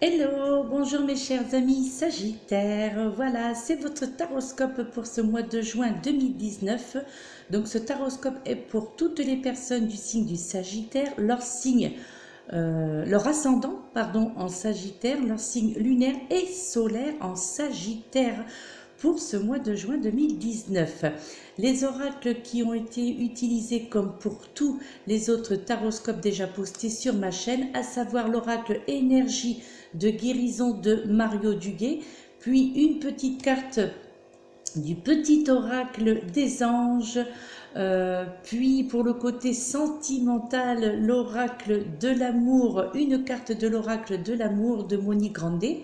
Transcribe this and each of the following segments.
Hello, bonjour mes chers amis Sagittaires. Voilà, c'est votre taroscope pour ce mois de juin 2019. Donc ce taroscope est pour toutes les personnes du signe du Sagittaire, leur ascendant, pardon, en Sagittaire, leur signe lunaire et solaire en Sagittaire pour ce mois de juin 2019. Les oracles qui ont été utilisés comme pour tous les autres taroscopes déjà postés sur ma chaîne, à savoir l'oracle énergie de guérison de Mario Duguay, puis une petite carte du petit oracle des anges, puis pour le côté sentimental, l'oracle de l'amour, une carte de l'oracle de l'amour de Monique Grandet.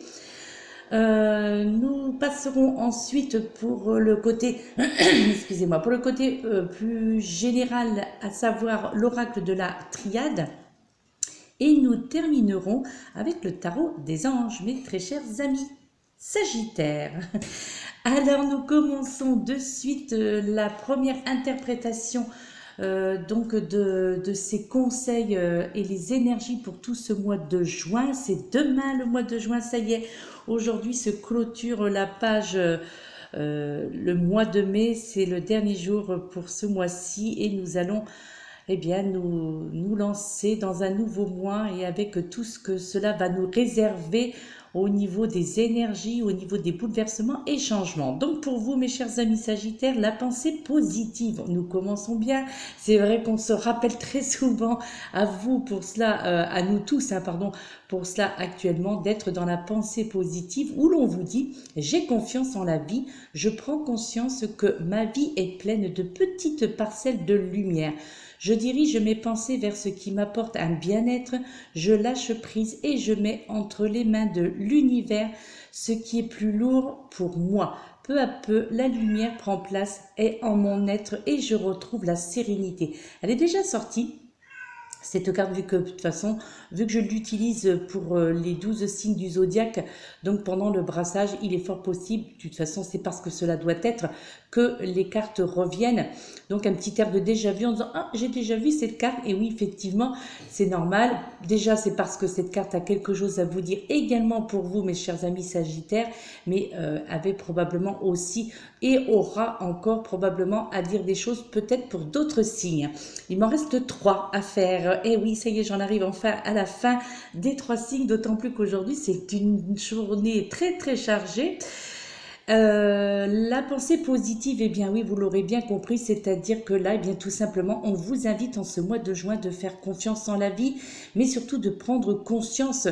Nous passerons ensuite pour le côté, excusez-moi, pour le côté plus général, à savoir l'oracle de la triade. Et nous terminerons avec le tarot des anges, mes très chers amis Sagittaires. Alors nous commençons de suite la première interprétation donc de ces conseils et les énergies pour tout ce mois de juin. C'est demain le mois de juin, ça y est. Aujourd'hui se clôture la page le mois de mai, c'est le dernier jour pour ce mois-ci et nous allons nous lancer dans un nouveau mois et avec tout ce que cela va nous réserver au niveau des énergies, au niveau des bouleversements et changements. Donc pour vous, mes chers amis Sagittaires, la pensée positive. Nous commençons bien. C'est vrai qu'on se rappelle très souvent à vous pour cela, à nous tous, pour cela actuellement, d'être dans la pensée positive où l'on vous dit « j'ai confiance en la vie, je prends conscience que ma vie est pleine de petites parcelles de lumière ». Je dirige mes pensées vers ce qui m'apporte un bien-être, je lâche prise et je mets entre les mains de l'univers ce qui est plus lourd pour moi. Peu à peu, la lumière prend place en mon être et je retrouve la sérénité. Elle est déjà sortie. Cette carte, vu que de toute façon, vu que je l'utilise pour les 12 signes du zodiaque, donc pendant le brassage, il est fort possible, de toute façon c'est parce que cela doit être, que les cartes reviennent. Donc un petit air de déjà vu en disant « Ah, j'ai déjà vu cette carte » et oui, effectivement, c'est normal. Déjà, c'est parce que cette carte a quelque chose à vous dire également pour vous, mes chers amis Sagittaires, mais avait probablement aussi et aura encore probablement à dire des choses peut-être pour d'autres signes. Il m'en reste 3 à faire. Et oui, ça y est, j'en arrive enfin à la fin des 3 signes, d'autant plus qu'aujourd'hui, c'est une journée très très chargée. La pensée positive, eh bien oui, vous l'aurez bien compris, c'est-à-dire que là, eh bien tout simplement, on vous invite en ce mois de juin de faire confiance en la vie, mais surtout de prendre conscience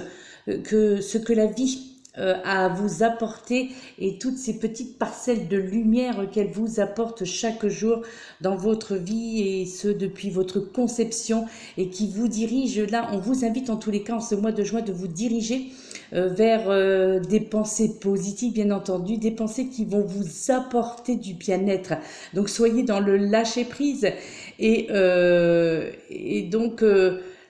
que ce que la vie à vous apporter et toutes ces petites parcelles de lumière qu'elle vous apporte chaque jour dans votre vie et ce depuis votre conception et qui vous dirige là, on vous invite en tous les cas en ce mois de juin de vous diriger vers des pensées positives bien entendu, des pensées qui vont vous apporter du bien-être. Donc soyez dans le lâcher prise et donc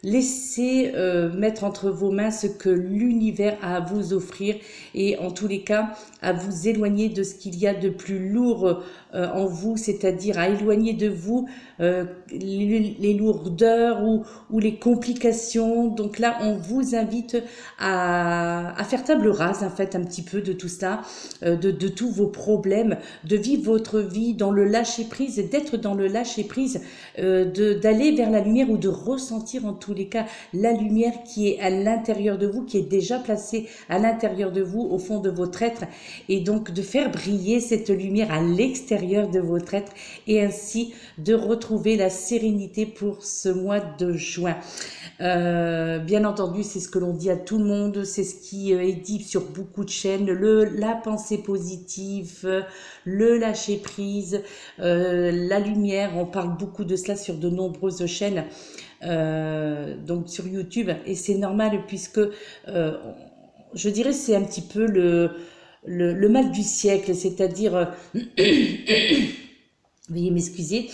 laissez mettre entre vos mains ce que l'univers a à vous offrir et en tous les cas à vous éloigner de ce qu'il y a de plus lourd en vous, c'est-à-dire à éloigner de vous les lourdeurs ou les complications. Donc là, on vous invite à faire table rase en fait un petit peu de tout ça, de tous vos problèmes, de vivre votre vie dans le lâcher-prise, d'être dans le lâcher-prise, d'aller vers la lumière ou de ressentir en tous les cas la lumière qui est à l'intérieur de vous, qui est déjà placée à l'intérieur de vous, au fond de votre être, et donc de faire briller cette lumière à l'extérieur de votre être et ainsi de retrouver la sérénité pour ce mois de juin. Bien entendu, c'est ce que l'on dit à tout le monde, c'est ce qui est dit sur beaucoup de chaînes, la pensée positive, le lâcher prise, la lumière, on parle beaucoup de cela sur de nombreuses chaînes, donc sur YouTube, et c'est normal puisque je dirais c'est un petit peu le mal du siècle, c'est-à-dire veuillez m'excuser,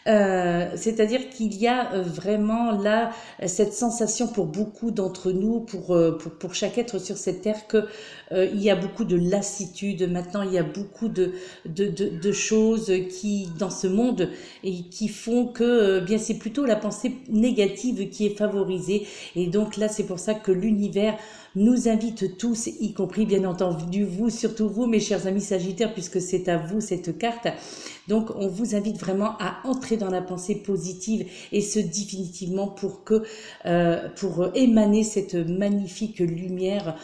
C'est-à-dire qu'il y a vraiment là cette sensation pour beaucoup d'entre nous, pour chaque être sur cette terre, que il y a beaucoup de lassitude. Maintenant, il y a beaucoup de choses qui, dans ce monde, et qui font que bien c'est plutôt la pensée négative qui est favorisée. Et donc là, c'est pour ça que l'univers nous invite tous, y compris bien entendu vous, surtout vous, mes chers amis Sagittaires, puisque c'est à vous cette carte. Donc, on vous invite vraiment à entrer dans la pensée positive, et ce définitivement pour émaner cette magnifique lumière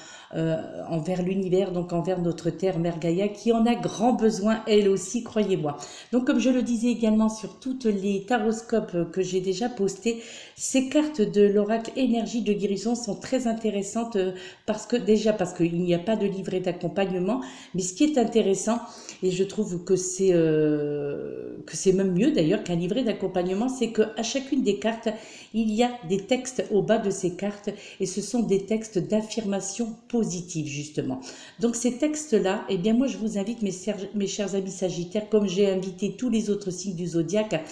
envers l'univers, donc envers notre terre, Mère Gaïa, qui en a grand besoin, elle aussi, croyez-moi. Donc, comme je le disais également sur toutes les taroscopes que j'ai déjà postés, ces cartes de l'oracle énergie de guérison sont très intéressantes parce qu'il n'y a pas de livret d'accompagnement, mais ce qui est intéressant, et je trouve que c'est même mieux d'ailleurs qu'un livret d'accompagnement, c'est qu'à chacune des cartes, il y a des textes au bas de ces cartes, et ce sont des textes d'affirmation positive justement. Donc ces textes-là, eh bien moi je vous invite, mes chers amis Sagittaires, comme j'ai invité tous les autres signes du zodiaque,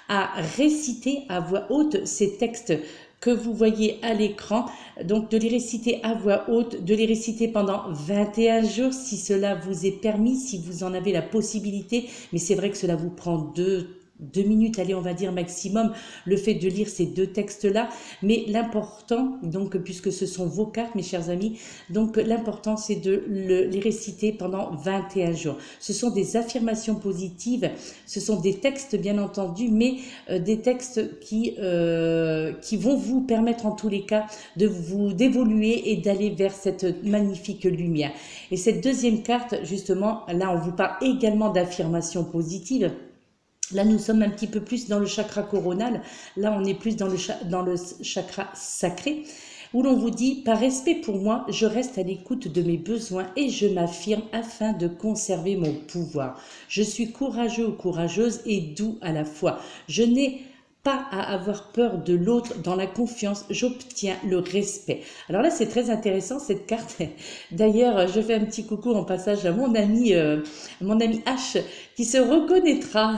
à réciter à voix haute ces textes que vous voyez à l'écran, donc de les réciter à voix haute, de les réciter pendant 21 jours si cela vous est permis, si vous en avez la possibilité, mais c'est vrai que cela vous prend deux minutes, allez, on va dire maximum, le fait de lire ces deux textes-là. Mais l'important, donc, puisque ce sont vos cartes, mes chers amis, donc l'important, c'est de les réciter pendant 21 jours. Ce sont des affirmations positives, ce sont des textes, bien entendu, mais des textes qui vont vous permettre, en tous les cas, d'évoluer et d'aller vers cette magnifique lumière. Et cette deuxième carte, justement, là, on vous parle également d'affirmations positives. Là, nous sommes un petit peu plus dans le chakra coronal. Là, on est plus dans le chakra sacré, où l'on vous dit, par respect pour moi, je reste à l'écoute de mes besoins et je m'affirme afin de conserver mon pouvoir. Je suis courageux ou courageuse et doux à la fois. Je n'ai pas à avoir peur de l'autre, dans la confiance, j'obtiens le respect. Alors là, c'est très intéressant cette carte. D'ailleurs, je fais un petit coucou en passage à mon ami H, qui se reconnaîtra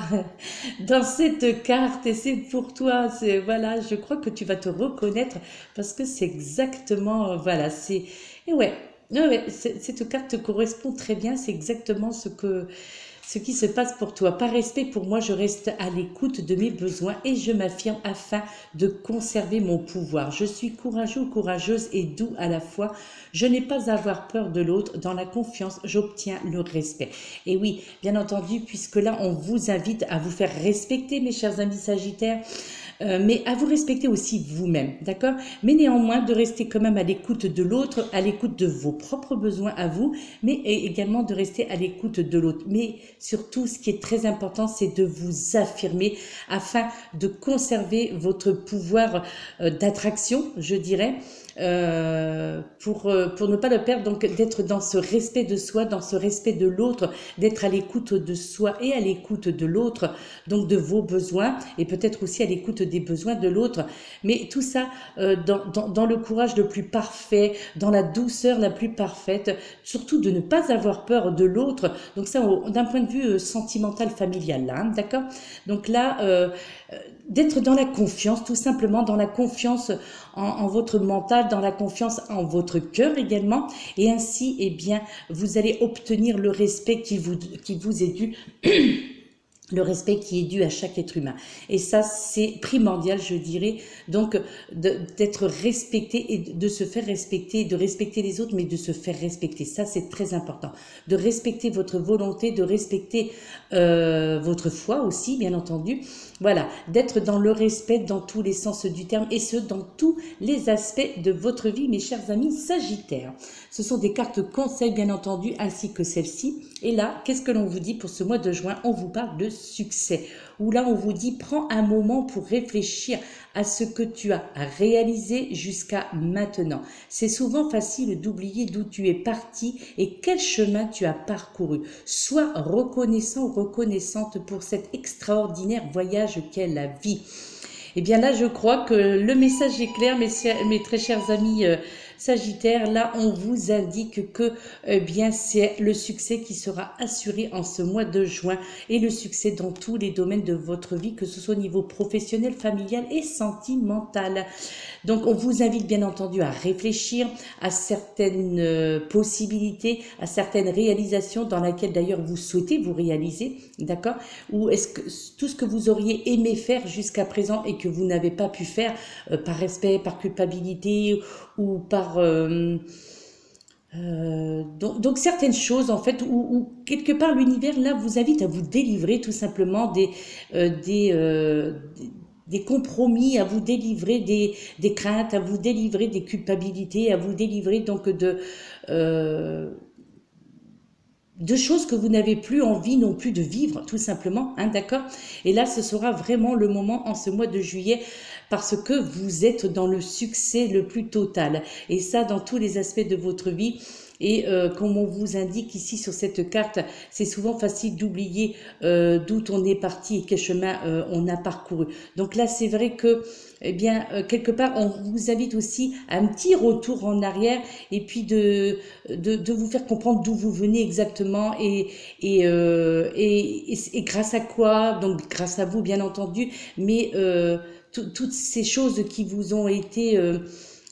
dans cette carte, et c'est pour toi. Voilà, je crois que tu vas te reconnaître parce que c'est exactement, voilà, c'est, et ouais, cette carte te correspond très bien, c'est exactement ce qui se passe pour toi. Par respect pour moi, je reste à l'écoute de mes besoins et je m'affirme afin de conserver mon pouvoir. Je suis courageux ou courageuse et doux à la fois. Je n'ai pas à avoir peur de l'autre. Dans la confiance, j'obtiens le respect. Et oui, bien entendu, puisque là, on vous invite à vous faire respecter, mes chers amis Sagittaires, mais à vous respecter aussi vous-même, d'accord? Mais néanmoins, de rester quand même à l'écoute de l'autre, à l'écoute de vos propres besoins à vous, mais également de rester à l'écoute de l'autre. Mais surtout, ce qui est très important, c'est de vous affirmer afin de conserver votre pouvoir d'attraction, je dirais, pour ne pas le perdre, donc d'être dans ce respect de soi, dans ce respect de l'autre, d'être à l'écoute de soi et à l'écoute de l'autre, donc de vos besoins, et peut-être aussi à l'écoute des besoins de l'autre, mais tout ça dans le courage le plus parfait, dans la douceur la plus parfaite, surtout de ne pas avoir peur de l'autre, donc ça d'un point de vue sentimental, familial, là, hein, d'accord? Donc là, d'être dans la confiance, tout simplement dans la confiance en votre mental, dans la confiance en votre cœur également, et ainsi, eh bien, vous allez obtenir le respect qui vous est dû. Le respect qui est dû à chaque être humain. Et ça, c'est primordial, je dirais, donc d'être respecté et de se faire respecter, de respecter les autres, mais de se faire respecter. Ça, c'est très important. De respecter votre volonté, de respecter votre foi aussi, bien entendu. Voilà, d'être dans le respect dans tous les sens du terme, et ce, dans tous les aspects de votre vie, mes chers amis Sagittaires. Ce sont des cartes conseils, bien entendu, ainsi que celle-ci. Et là, qu'est-ce que l'on vous dit pour ce mois de juin? On vous parle de succès. Où là, on vous dit, prends un moment pour réfléchir à ce que tu as réalisé jusqu'à maintenant. C'est souvent facile d'oublier d'où tu es parti et quel chemin tu as parcouru. Sois reconnaissant ou reconnaissante pour cet extraordinaire voyage qu'est la vie. Eh bien là, je crois que le message est clair, mes très chers amis Sagittaire, là, on vous indique que eh bien, c'est le succès qui sera assuré en ce mois de juin et le succès dans tous les domaines de votre vie, que ce soit au niveau professionnel, familial et sentimental. Donc, on vous invite bien entendu à réfléchir à certaines possibilités, à certaines réalisations dans lesquelles d'ailleurs vous souhaitez vous réaliser, d'accord? Ou est-ce que tout ce que vous auriez aimé faire jusqu'à présent et que vous n'avez pas pu faire par respect, par culpabilité ou par... donc certaines choses en fait où quelque part l'univers là vous invite à vous délivrer tout simplement des compromis, à vous délivrer des craintes, à vous délivrer des culpabilités, à vous délivrer donc de choses que vous n'avez plus envie non plus de vivre, tout simplement, hein, d'accord? Et là, ce sera vraiment le moment en ce mois de juillet parce que vous êtes dans le succès le plus total. Et ça, dans tous les aspects de votre vie. Et comme on vous indique ici sur cette carte, c'est souvent facile d'oublier d'où on est parti et quel chemin on a parcouru. Donc là, c'est vrai que, eh bien, quelque part, on vous invite aussi à un petit retour en arrière et puis de vous faire comprendre d'où vous venez exactement et grâce à quoi, donc grâce à vous, bien entendu, mais toutes ces choses qui vous ont été...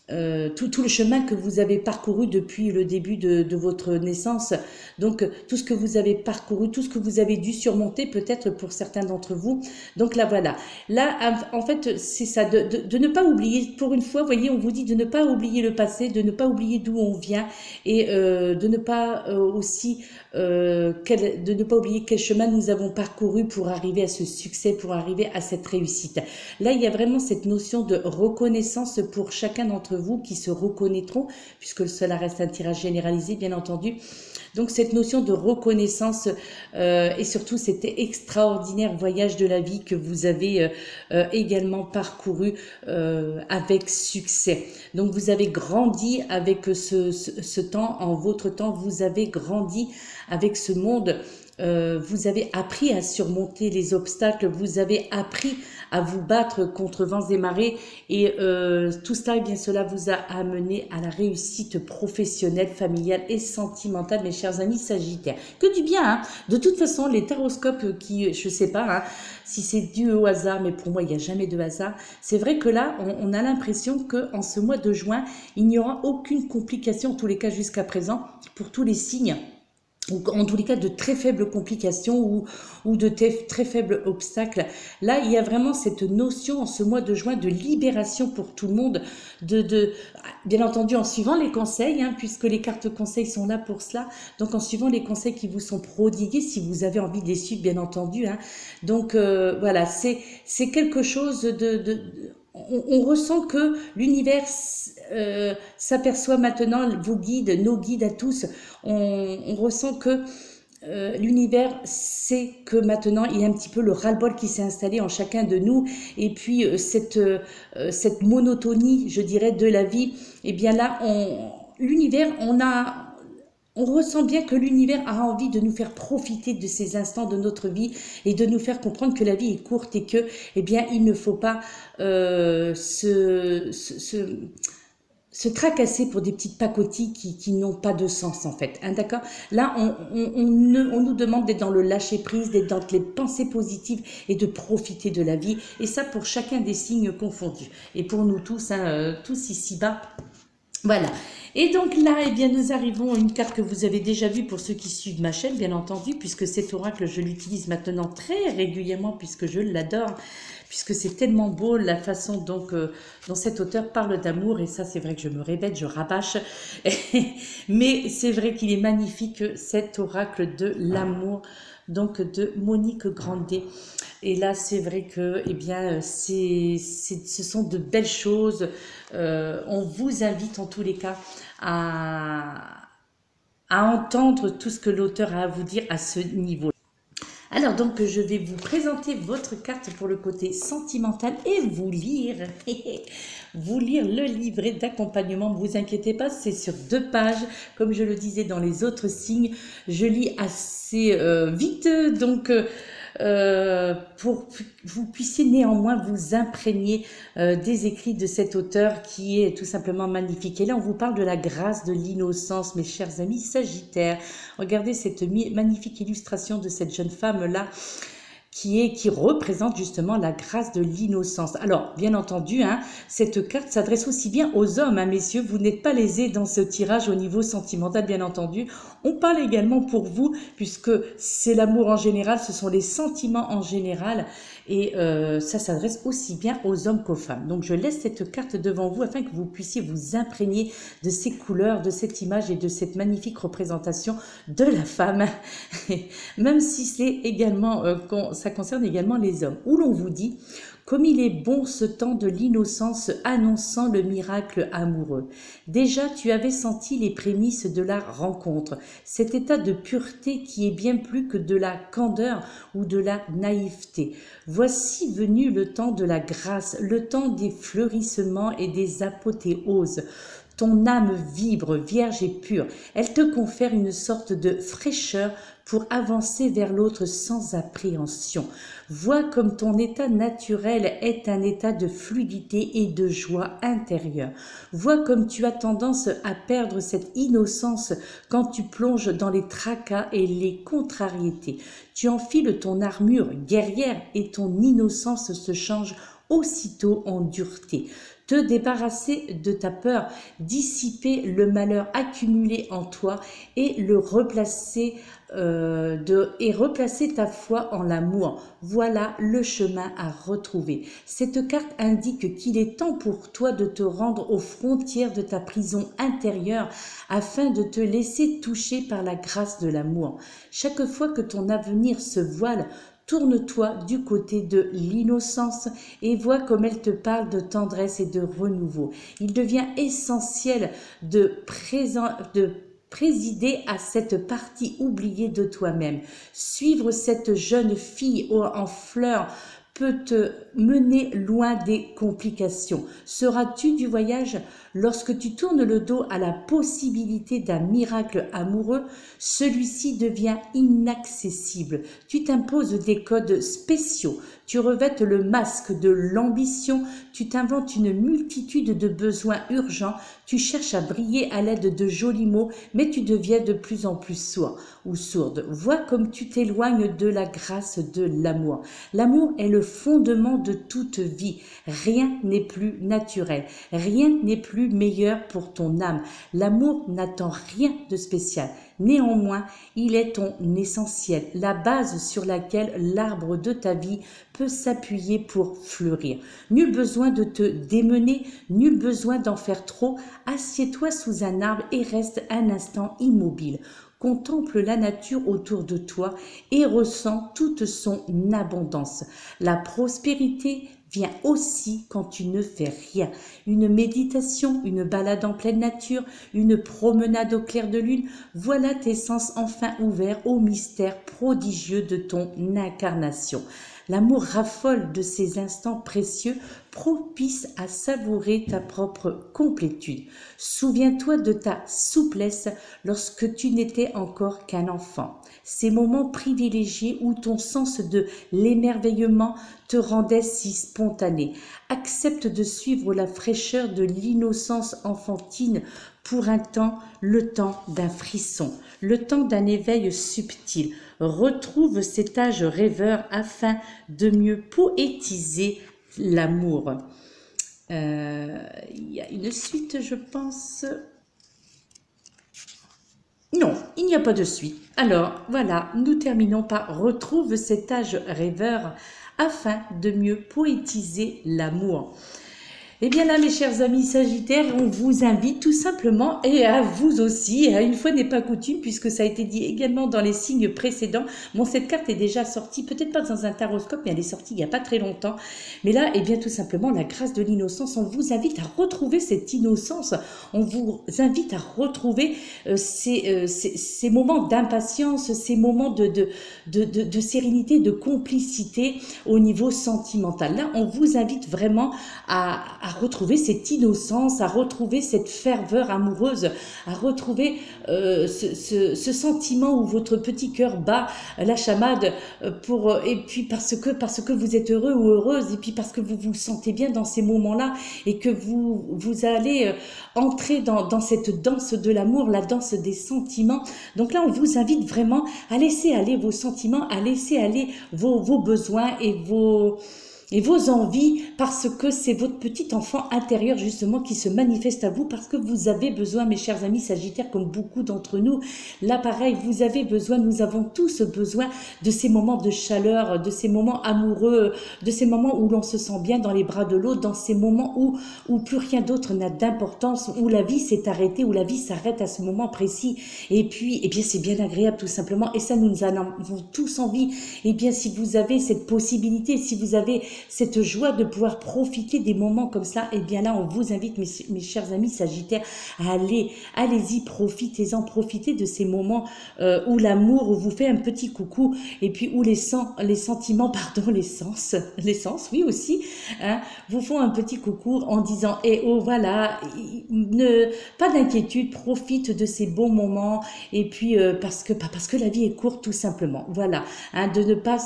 tout le chemin que vous avez parcouru depuis le début de votre naissance, donc tout ce que vous avez parcouru, tout ce que vous avez dû surmonter peut-être pour certains d'entre vous, donc là voilà, là en fait c'est ça, de ne pas oublier, pour une fois, vous voyez, on vous dit de ne pas oublier le passé, de ne pas oublier d'où on vient et de ne pas aussi de ne pas oublier quel chemin nous avons parcouru pour arriver à ce succès, pour arriver à cette réussite. Là, il y a vraiment cette notion de reconnaissance pour chacun d'entre vous qui se reconnaîtront, puisque cela reste un tirage généralisé, bien entendu. Donc, cette notion de reconnaissance et surtout cet extraordinaire voyage de la vie que vous avez également parcouru avec succès. Donc, vous avez grandi avec ce temps, en votre temps, vous avez grandi avec ce monde. Vous avez appris à surmonter les obstacles, vous avez appris à vous battre contre vents et marées et tout ça, eh bien, cela vous a amené à la réussite professionnelle, familiale et sentimentale, mes chers amis Sagittaires. Que du bien, hein. De toute façon, les taroscopes qui, je sais pas, hein, si c'est dû au hasard, mais pour moi, il n'y a jamais de hasard. C'est vrai que là, on a l'impression qu'en ce mois de juin, il n'y aura aucune complication, en tous les cas jusqu'à présent, pour tous les signes, ou en tous les cas de très faibles complications ou de très faibles obstacles. Là, il y a vraiment cette notion en ce mois de juin de libération pour tout le monde, bien entendu en suivant les conseils, hein, puisque les cartes conseils sont là pour cela, donc en suivant les conseils qui vous sont prodigués, si vous avez envie de les suivre, bien entendu. Hein. Donc voilà, c'est quelque chose on ressent que l'univers s'aperçoit maintenant, vos guides, nos guides à tous, on ressent que l'univers sait que maintenant il y a un petit peu le ras-le-bol qui s'est installé en chacun de nous et puis cette monotonie, je dirais, de la vie, et bien là, l'univers, on ressent bien que l'univers a envie de nous faire profiter de ces instants de notre vie et de nous faire comprendre que la vie est courte et que, eh bien, il ne faut pas se tracasser pour des petites pacotilles qui n'ont pas de sens en fait, hein, d'accord? Là, on nous demande d'être dans le lâcher-prise, d'être dans les pensées positives et de profiter de la vie, et ça pour chacun des signes confondus. Et pour nous tous, hein, tous ici-bas, voilà. Et donc là, eh bien, nous arrivons à une carte que vous avez déjà vue pour ceux qui suivent ma chaîne, bien entendu, puisque cet oracle, je l'utilise maintenant très régulièrement, puisque je l'adore, puisque c'est tellement beau la façon dont cet auteur parle d'amour, et ça, c'est vrai que je me répète, je rabâche, mais c'est vrai qu'il est magnifique, cet oracle de l'amour, donc de Monique Grandet. Et là, c'est vrai que, eh bien, ce sont de belles choses. On vous invite en tous les cas à entendre tout ce que l'auteur a à vous dire à ce niveau. Alors donc je vais vous présenter votre carte pour le côté sentimental et vous lire le livret d'accompagnement. Ne vous inquiétez pas, c'est sur 2 pages. Comme je le disais dans les autres signes, je lis assez vite, donc pour que vous puissiez néanmoins vous imprégner des écrits de cet auteur qui est tout simplement magnifique. Et là, on vous parle de la grâce de l'innocence, mes chers amis Sagittaires. Regardez cette magnifique illustration de cette jeune femme-là, qui représente justement la grâce de l'innocence. Alors, bien entendu, hein, cette carte s'adresse aussi bien aux hommes, hein, messieurs, vous n'êtes pas lésés dans ce tirage au niveau sentimental, bien entendu. On parle également pour vous, puisque c'est l'amour en général, ce sont les sentiments en général, et ça s'adresse aussi bien aux hommes qu'aux femmes. Donc, je laisse cette carte devant vous afin que vous puissiez vous imprégner de ces couleurs, de cette image et de cette magnifique représentation de la femme, même si c'est également, ça concerne également les hommes, où l'on vous dit « Comme il est bon ce temps de l'innocence annonçant le miracle amoureux. Déjà tu avais senti les prémices de la rencontre, cet état de pureté qui est bien plus que de la candeur ou de la naïveté. Voici venu le temps de la grâce, le temps des fleurissements et des apothéoses. Ton âme vibre, vierge et pure. Elle te confère une sorte de fraîcheur pour avancer vers l'autre sans appréhension. Vois comme ton état naturel est un état de fluidité et de joie intérieure. Vois comme tu as tendance à perdre cette innocence quand tu plonges dans les tracas et les contrariétés. Tu enfiles ton armure guerrière et ton innocence se change aussitôt en dureté. Te débarrasser de ta peur, dissiper le malheur accumulé en toi et replacer ta foi en l'amour. Voilà le chemin à retrouver. Cette carte indique qu'il est temps pour toi de te rendre aux frontières de ta prison intérieure afin de te laisser toucher par la grâce de l'amour. Chaque fois que ton avenir se voile, tourne-toi du côté de l'innocence et vois comme elle te parle de tendresse et de renouveau. Il devient essentiel de présider à cette partie oubliée de toi-même. Suivre cette jeune fille en fleurs peut te mener loin des complications. Seras-tu du voyage? Lorsque tu tournes le dos à la possibilité d'un miracle amoureux, celui-ci devient inaccessible. Tu t'imposes des codes spéciaux, tu revêtes le masque de l'ambition, tu t'inventes une multitude de besoins urgents, tu cherches à briller à l'aide de jolis mots, mais tu deviens de plus en plus sourd ou sourde. Vois comme tu t'éloignes de la grâce de l'amour. L'amour est le fondement de toute vie. Rien n'est plus naturel, rien n'est plus meilleur pour ton âme. L'amour n'attend rien de spécial. Néanmoins, il est ton essentiel, la base sur laquelle l'arbre de ta vie peut s'appuyer pour fleurir. Nul besoin de te démener, nul besoin d'en faire trop. Assieds-toi sous un arbre et reste un instant immobile. Contemple la nature autour de toi et ressens toute son abondance. La prospérité vient aussi quand tu ne fais rien. Une méditation, une balade en pleine nature, une promenade au clair de lune, voilà tes sens enfin ouverts au mystère prodigieux de ton incarnation. L'amour raffole de ces instants précieux, propices à savourer ta propre complétude. Souviens-toi de ta souplesse lorsque tu n'étais encore qu'un enfant. Ces moments privilégiés où ton sens de l'émerveillement te rendait si spontané. Accepte de suivre la fraîcheur de l'innocence enfantine pour un temps, le temps d'un frisson, le temps d'un éveil subtil. Retrouve cet âge rêveur afin de mieux poétiser l'amour. Il y a une suite, je pense. Non, il n'y a pas de suite. Alors, voilà, nous terminons par « Retrouve cet âge rêveur afin de mieux poétiser l'amour ». Eh bien là, mes chers amis Sagittaires, on vous invite tout simplement, et à vous aussi, une fois n'est pas coutume, puisque ça a été dit également dans les signes précédents. Bon, cette carte est déjà sortie, peut-être pas dans un taroscope, mais elle est sortie il n'y a pas très longtemps. Mais là, eh bien tout simplement, la grâce de l'innocence, on vous invite à retrouver cette innocence, on vous invite à retrouver ces moments d'impatience, ces moments de sérénité, de complicité au niveau sentimental. Là, on vous invite vraiment à à retrouver cette innocence, à retrouver cette ferveur amoureuse, à retrouver ce sentiment où votre petit cœur bat la chamade et puis parce que vous êtes heureux ou heureuse, et puis parce que vous vous sentez bien dans ces moments-là, et que vous allez entrer dans cette danse de l'amour, la danse des sentiments. Donc là, on vous invite vraiment à laisser aller vos sentiments, à laisser aller vos besoins et vos envies, parce que c'est votre petit enfant intérieur justement qui se manifeste à vous, parce que vous avez besoin, mes chers amis Sagittaires, comme beaucoup d'entre nous, là pareil, vous avez besoin, nous avons tous besoin de ces moments de chaleur, de ces moments amoureux, de ces moments où l'on se sent bien dans les bras de l'autre, dans ces moments où plus rien d'autre n'a d'importance, où la vie s'est arrêtée, où la vie s'arrête à ce moment précis, et puis, eh bien c'est bien agréable tout simplement, et ça nous en avons tous envie. Et bien si vous avez cette possibilité, si vous avez cette joie de pouvoir profiter des moments comme ça, et bien là on vous invite, mes chers amis Sagittaires, à allez-y, profitez de ces moments où l'amour vous fait un petit coucou, et puis où les sentiments, pardon, les sens, oui aussi, hein, vous font un petit coucou en disant eh oh voilà, pas d'inquiétude, profite de ces bons moments, et puis parce que la vie est courte tout simplement, voilà, hein, de ne pas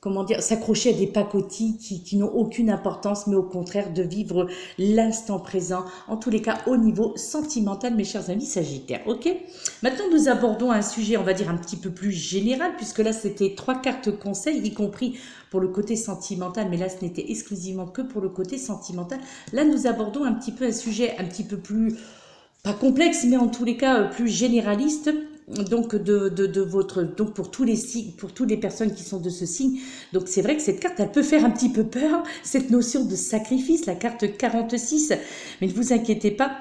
comment dire, s'accrocher à des pacotilles qui n'ont aucune importance, mais au contraire de vivre l'instant présent, en tous les cas au niveau sentimental, mes chers amis Sagittaires. Ok. Maintenant, nous abordons un sujet, on va dire, un petit peu plus général, puisque là, c'était 3 cartes conseils, y compris pour le côté sentimental, mais là, ce n'était exclusivement que pour le côté sentimental. Là, nous abordons un petit peu un sujet un petit peu plus, pas complexe, mais en tous les cas plus généraliste. Donc donc pour tous les signes, pour toutes les personnes qui sont de ce signe. Donc c'est vrai que cette carte, elle peut faire un petit peu peur, cette notion de sacrifice, la carte 46, mais ne vous inquiétez pas.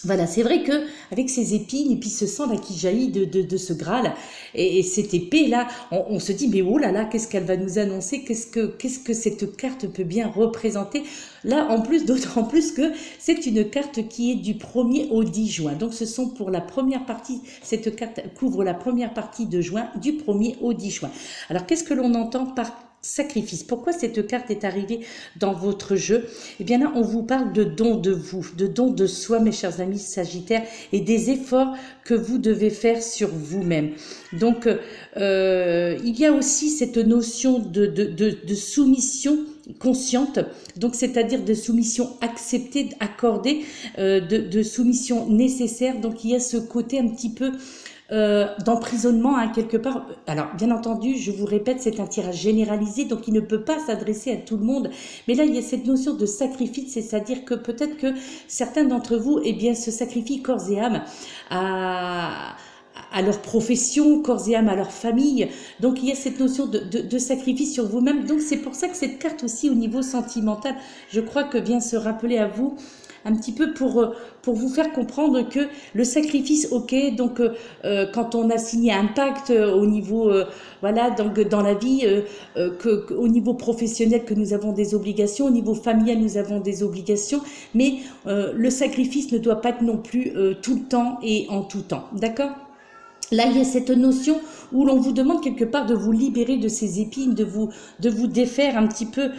Voilà, c'est vrai que avec ces épines et puis ce sang là qui jaillit de ce Graal et cette épée là, on se dit mais oh là là, qu'est-ce qu'elle va nous annoncer, qu'est-ce que cette carte peut bien représenter. Là, en plus, d'autant plus que c'est une carte qui est du 1er au 10 juin. Donc, ce sont pour la première partie, cette carte couvre la première partie de juin, du 1er au 10 juin. Alors, qu'est-ce que l'on entend par sacrifice? Pourquoi cette carte est arrivée dans votre jeu? Eh bien là, on vous parle de don de vous, de don de soi, mes chers amis Sagittaires, et des efforts que vous devez faire sur vous-même. Donc, il y a aussi cette notion de soumission consciente, donc c'est-à-dire de soumission acceptée, accordée, de soumission nécessaire. Donc, il y a ce côté un petit peu d'emprisonnement, hein, quelque part. Alors, bien entendu, je vous répète, c'est un tirage généralisé, donc il ne peut pas s'adresser à tout le monde. Mais là, il y a cette notion de sacrifice, c'est-à-dire que peut-être que certains d'entre vous, eh bien, se sacrifient corps et âme à leur profession, corps et âme à leur famille. Donc, il y a cette notion de sacrifice sur vous-même. Donc, c'est pour ça que cette carte aussi, au niveau sentimental, je crois que vient se rappeler à vous un petit peu pour vous faire comprendre que le sacrifice, ok, donc quand on a signé un pacte au niveau, voilà, donc dans la vie, au niveau professionnel que nous avons des obligations, au niveau familial nous avons des obligations, mais le sacrifice ne doit pas être non plus tout le temps et en tout temps, d'accord ? Là, il y a cette notion où l'on vous demande quelque part de vous libérer de ces épines, de vous défaire un petit peu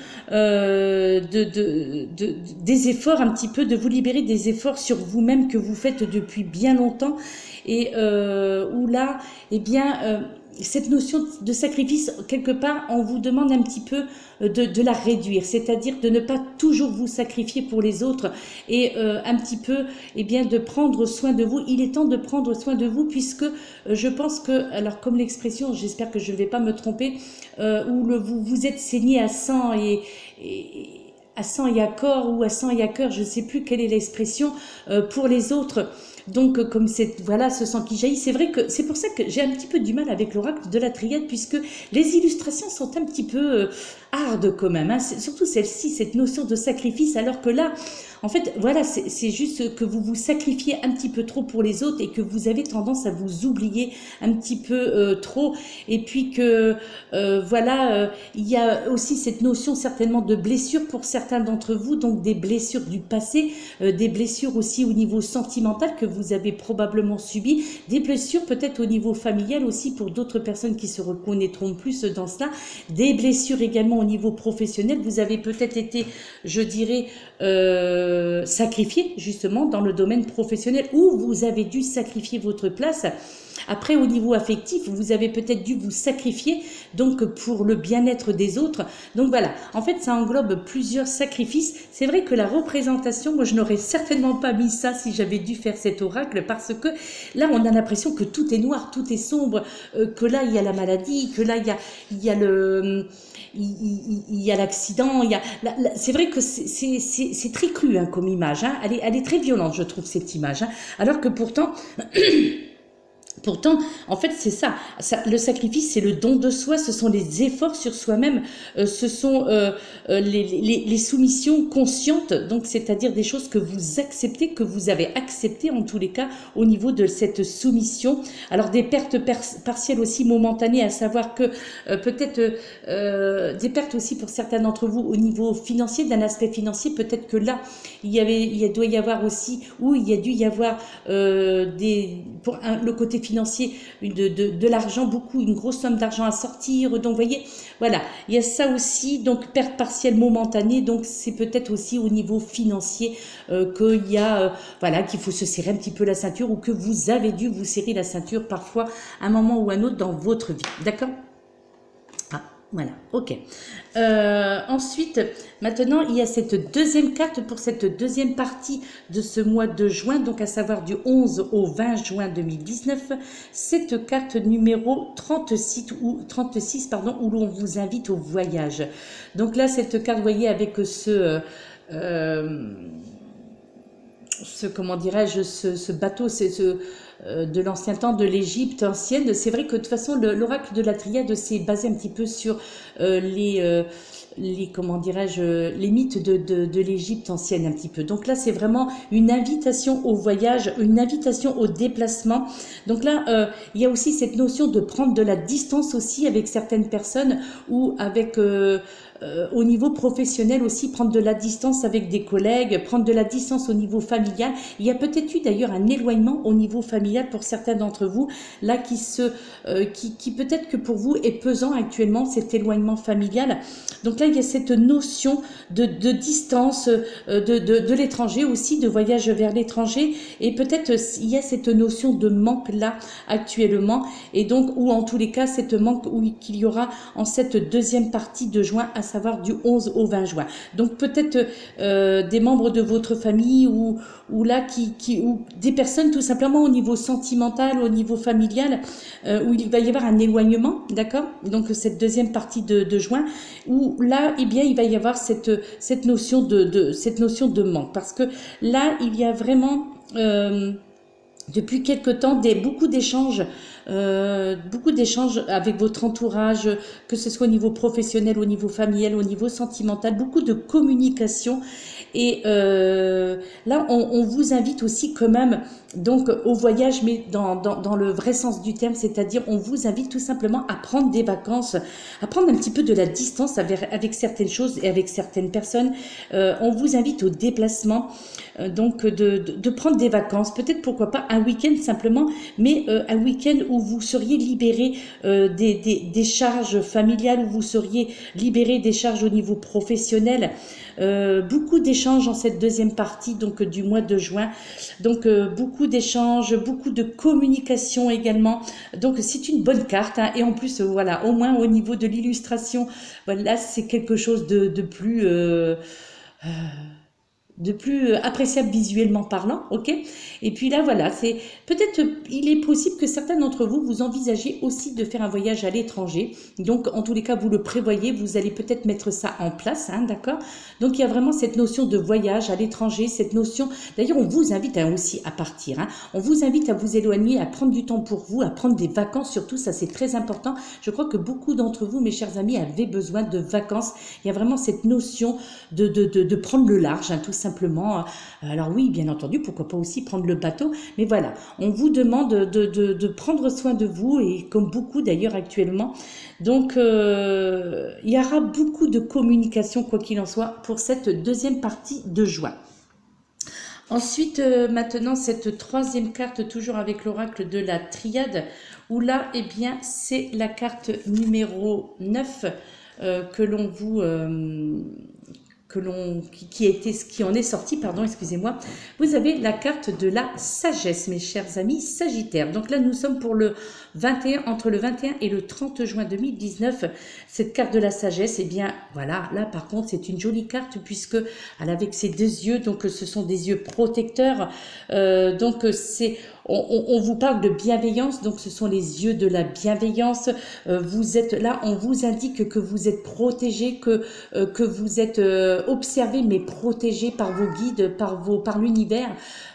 des efforts, un petit peu de vous libérer des efforts sur vous-même que vous faites depuis bien longtemps, et où là, eh bien, cette notion de sacrifice, quelque part, on vous demande un petit peu de la réduire, c'est-à-dire de ne pas toujours vous sacrifier pour les autres, et un petit peu, eh bien, de prendre soin de vous. Il est temps de prendre soin de vous, puisque je pense que, alors comme l'expression, j'espère que je ne vais pas me tromper, où vous êtes saigné à sang à sang et à corps, ou à sang et à cœur, je ne sais plus quelle est l'expression, pour les autres. Donc, comme c'est, voilà, ce sang qui jaillit, c'est vrai que c'est pour ça que j'ai un petit peu du mal avec l'oracle de la triade, puisque les illustrations sont un petit peu hard quand même, hein. Surtout celle-ci, cette notion de sacrifice, alors que là, en fait, voilà, c'est juste que vous vous sacrifiez un petit peu trop pour les autres, et que vous avez tendance à vous oublier un petit peu trop, et puis que, voilà, il y a aussi cette notion certainement de blessure pour certains d'entre vous, donc des blessures du passé, des blessures aussi au niveau sentimental que vous avez probablement subi, des blessures peut-être au niveau familial aussi pour d'autres personnes qui se reconnaîtront plus dans cela, des blessures également au niveau professionnel. Vous avez peut-être été, je dirais, sacrifié justement dans le domaine professionnel, où vous avez dû sacrifier votre place. Après, au niveau affectif, vous avez peut-être dû vous sacrifier donc pour le bien-être des autres. Donc voilà, en fait, ça englobe plusieurs sacrifices. C'est vrai que la représentation, moi, je n'aurais certainement pas mis ça si j'avais dû faire cet oracle, parce que là, on a l'impression que tout est noir, tout est sombre, que là, il y a la maladie, que là, il y a le... Il y a l'accident, c'est vrai que c'est très cru hein, comme image, hein. Elle est très violente, je trouve, cette image, hein. Alors que pourtant... Pourtant, en fait, c'est ça. Le sacrifice, c'est le don de soi, ce sont les efforts sur soi-même, ce sont les soumissions conscientes, donc c'est-à-dire des choses que vous acceptez, que vous avez acceptées en tous les cas au niveau de cette soumission. Alors des pertes partielles aussi momentanées, à savoir que peut-être des pertes aussi pour certains d'entre vous au niveau financier, d'un aspect financier, peut-être que là, il doit y avoir aussi, ou il y a dû y avoir le côté financier, de l'argent, une grosse somme d'argent à sortir. Donc, vous voyez, voilà, il y a ça aussi, donc perte partielle momentanée, donc c'est peut-être aussi au niveau financier qu'il y a, voilà, qu'il faut se serrer un petit peu la ceinture, ou que vous avez dû vous serrer la ceinture parfois à un moment ou à un autre dans votre vie, d'accord ? Voilà, ok. Ensuite, maintenant, il y a cette deuxième carte pour cette deuxième partie de ce mois de juin, donc à savoir du 11 au 20 juin 2019. Cette carte numéro 36, où l'on vous invite au voyage. Donc là, cette carte, vous voyez, avec comment dirais-je, ce bateau, de l'ancien temps de l'Égypte ancienne. C'est vrai que de toute façon, l'oracle de la Triade s'est basé un petit peu sur comment dirais-je, les mythes de l'Égypte ancienne un petit peu. Donc là, c'est vraiment une invitation au voyage, une invitation au déplacement. Donc là, il y a aussi cette notion de prendre de la distance aussi avec certaines personnes, ou avec... au niveau professionnel aussi, prendre de la distance avec des collègues, prendre de la distance au niveau familial. Il y a peut-être eu d'ailleurs un éloignement au niveau familial pour certains d'entre vous, là qui peut-être que pour vous est pesant actuellement, cet éloignement familial. Donc là, il y a cette notion de distance, de l'étranger aussi, de voyage vers l'étranger, et peut-être il y a cette notion de manque là actuellement, et donc, ou en tous les cas, cette manque qu'il y aura en cette deuxième partie de juin, à savoir du 11 au 20 juin. Donc peut-être des membres de votre famille, ou là ou des personnes tout simplement au niveau sentimental, au niveau familial, où il va y avoir un éloignement, d'accord? Donc cette deuxième partie de juin, où là, eh bien, il va y avoir cette notion de manque, parce que là, il y a vraiment depuis quelque temps beaucoup d'échanges avec votre entourage, que ce soit au niveau professionnel, au niveau familial, au niveau sentimental, beaucoup de communication. Et là, on vous invite aussi quand même donc au voyage, mais dans le vrai sens du terme, c'est-à-dire on vous invite tout simplement à prendre des vacances, à prendre un petit peu de la distance avec certaines choses et avec certaines personnes. On vous invite au déplacement, donc de prendre des vacances, peut-être pourquoi pas un week-end simplement, mais un week-end où vous seriez libéré des charges familiales, où vous seriez libéré des charges au niveau professionnel. Beaucoup d'échanges en cette deuxième partie donc du mois de juin, donc beaucoup d'échanges, beaucoup de communication également, donc c'est une bonne carte, hein. Et en plus voilà, au moins au niveau de l'illustration, voilà, c'est quelque chose de plus appréciable visuellement parlant, ok? Et puis là, voilà, c'est peut-être, il est possible que certains d'entre vous, vous envisagez aussi de faire un voyage à l'étranger. Donc, en tous les cas, vous le prévoyez, vous allez peut-être mettre ça en place, hein, d'accord? Donc, il y a vraiment cette notion de voyage à l'étranger, cette notion, d'ailleurs, on vous invite aussi à partir, hein. On vous invite à vous éloigner, à prendre du temps pour vous, à prendre des vacances, surtout, ça c'est très important. Je crois que beaucoup d'entre vous, mes chers amis, avaient besoin de vacances. Il y a vraiment cette notion de prendre le large, hein, tout simplement. Alors oui, bien entendu, pourquoi pas aussi prendre le bateau, mais voilà, on vous demande de prendre soin de vous, et comme beaucoup d'ailleurs actuellement. Donc il y aura beaucoup de communication, quoi qu'il en soit, pour cette deuxième partie de juin. Ensuite, maintenant, cette troisième carte, toujours avec l'oracle de la triade, où là, eh bien, c'est la carte numéro 9 que l'on vous... qui en est sorti, pardon, excusez-moi. Vous avez la carte de la sagesse, mes chers amis Sagittaires. Donc là, nous sommes pour le 21, entre le 21 et le 30 juin 2019. Cette carte de la sagesse, eh bien, voilà, là, par contre, c'est une jolie carte puisque elle a avec ses deux yeux, donc ce sont des yeux protecteurs. Donc, c'est... On vous parle de bienveillance, donc ce sont les yeux de la bienveillance. Vous êtes là, on vous indique que vous êtes protégé, que vous êtes observé mais protégé par vos guides, par l'univers.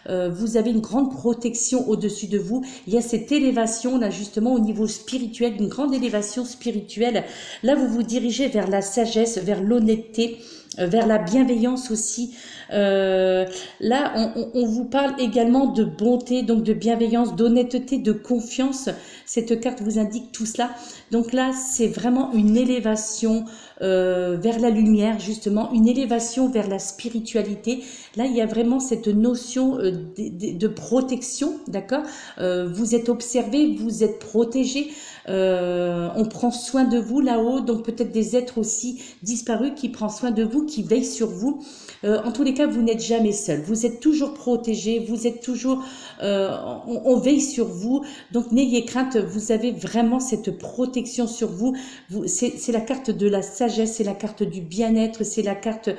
Vous avez une grande protection au-dessus de vous. Il y a cette élévation là justement au niveau spirituel, une grande élévation spirituelle. Là, vous vous dirigez vers la sagesse, vers l'honnêteté, vers la bienveillance aussi. Là, on vous parle également de bonté, donc de bienveillance, d'honnêteté, de confiance. Cette carte vous indique tout cela. Donc là, c'est vraiment une élévation vers la lumière, justement, une élévation vers la spiritualité. Là, il y a vraiment cette notion de protection, d'accord. Vous êtes observé, vous êtes protégé. On prend soin de vous là-haut, donc peut-être des êtres aussi disparus qui prennent soin de vous, qui veillent sur vous. En tous les cas, vous n'êtes jamais seul. Vous êtes toujours protégé, vous êtes toujours... on veille sur vous. Donc, n'ayez crainte, vous avez vraiment cette protection sur vous. C'est la carte de la sagesse, c'est la carte du bien-être, c'est la carte...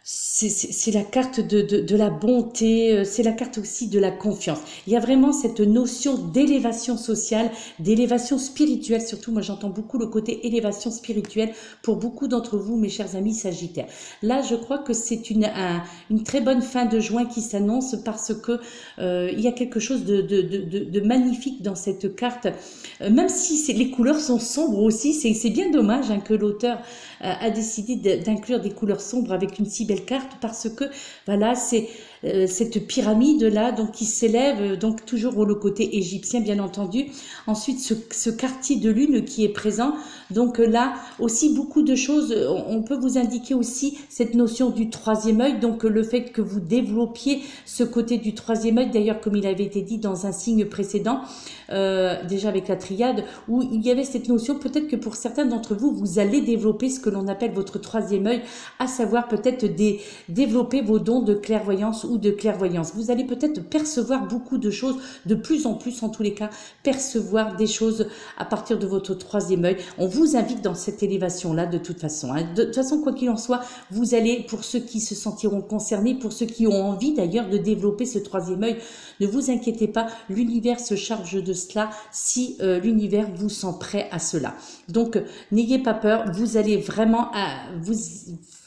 c'est la carte de la bonté, c'est la carte aussi de la confiance. Il y a vraiment cette notion d'élévation sociale, d'élévation spirituelle, surtout moi j'entends beaucoup le côté élévation spirituelle pour beaucoup d'entre vous, mes chers amis Sagittaires. Là, je crois que c'est une très bonne fin de juin qui s'annonce parce que il y a quelque chose de magnifique dans cette carte, même si les couleurs sont sombres aussi, c'est bien dommage hein, que l'auteur a décidé d'inclure des couleurs sombres avec une si belle carte parce que voilà, c'est cette pyramide là donc qui s'élève donc toujours le côté égyptien bien entendu. Ensuite ce quartier de lune qui est présent, donc là aussi beaucoup de choses. On peut vous indiquer aussi cette notion du troisième œil, donc le fait que vous développiez ce côté du troisième œil, d'ailleurs comme il avait été dit dans un signe précédent, déjà avec la triade, où il y avait cette notion, peut-être que pour certains d'entre vous, vous allez développer ce que l'on appelle votre troisième œil, à savoir peut-être développer vos dons de clairvoyance ou de clairvoyance. Vous allez peut-être percevoir beaucoup de choses, de plus en plus en tous les cas, percevoir des choses à partir de votre troisième œil. On vous invite dans cette élévation-là de toute façon. Hein. De toute façon, quoi qu'il en soit, vous allez, pour ceux qui se sentiront concernés, pour ceux qui ont envie d'ailleurs de développer ce troisième œil, ne vous inquiétez pas, l'univers se charge de cela si l'univers vous sent prêt à cela. Donc, n'ayez pas peur, vous allez vraiment